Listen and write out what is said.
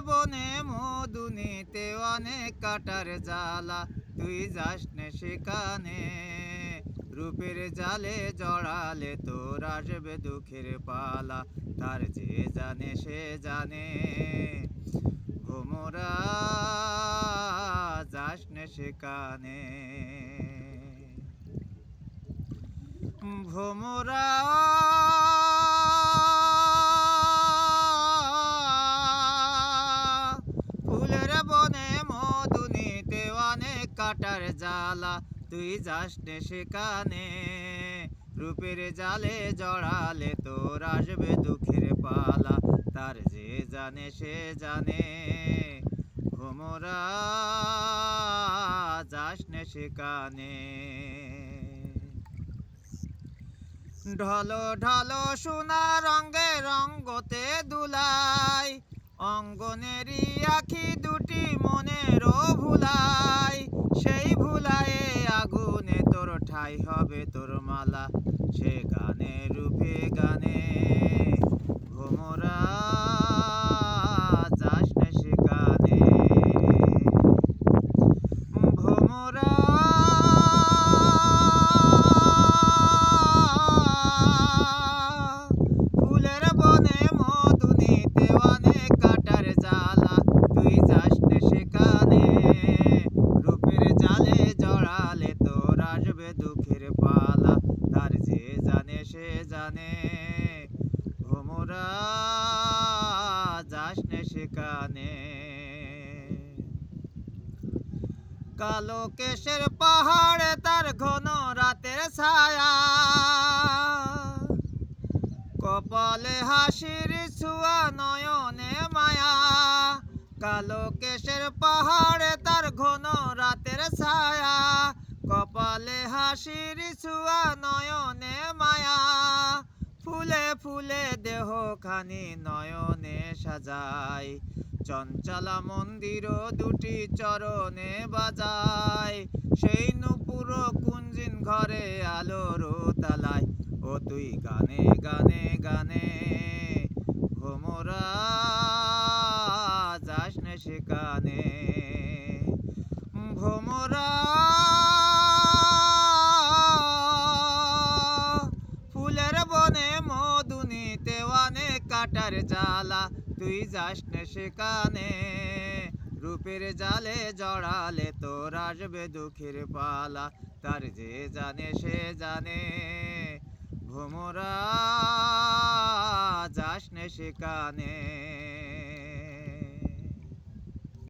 বনে মধু নিতে অনেক কাটার জ্বালা, তুই যাস নে সেখানে। রূপের জালে জড়ালে তোর আসবে দুঃখের পালা, তার যে জানে সে জানে। ভোমরা যাস নে সেখানে। ভোমরা ফুলের বনে মধু নিতে অনেক কাটার জ্বালা, তুই যাস নে সেখানে। রূপের জালে জড়ালে তোর আসবে দুঃখের পালা, তার যে জানে সে জানে। ভোমরা যাস নে সেখানে। ঢলো ঢলো সোনা রঙে রঙ্গতে দুলাই, অঙ্গনেরই আখি দুটি মনেরও ভুলাই। সেই ভুলায়ে আগুনে তোর ঠাই হবে তোর মালা, সে গানে রূপে গানে। ভোমরা যাস নে সেখানে। ভোমরা ফুলের বনে মধু নিতে অনেক কাটার জ্বালা, তুই যাস নে সেখানে। রূপের জালে জড়ালে তোর আসবে দুঃখের পালা, তার যে জানে সে জানে। ভোমরা যাস নে সেখানে। কালো কেশের পাহাড়ে তার ঘন রাতের ছায়া, কপালে হাসির ছোঁয়া নয়নে মায়া। কালো কেশের পাহাড়ে তার ঘন রাতের ছায়া, কপালে হাসির ছোঁয়া নয়নে মায়া। ফুলে ফুলে দেহ খানি নয়নে সাজায়, চঞ্চলা মন্দির দুটি চরণে বাজায়। সেই নূপুর কুঞ্জিন ঘরে আলোর তালায়, ও তুই গানে গানে গানে। ভোমরা যাস নে সেখানে। ভোমরা ফুলের বনে মধু নিতে অনেক কাটার জ্বালা, তুই যাস নে সেখানে। রূপের জালে জড়ালে তোর আসবে দুঃখের পালা, তার যে জানে সে জানে। ভোমরা যাস নে সেখানে।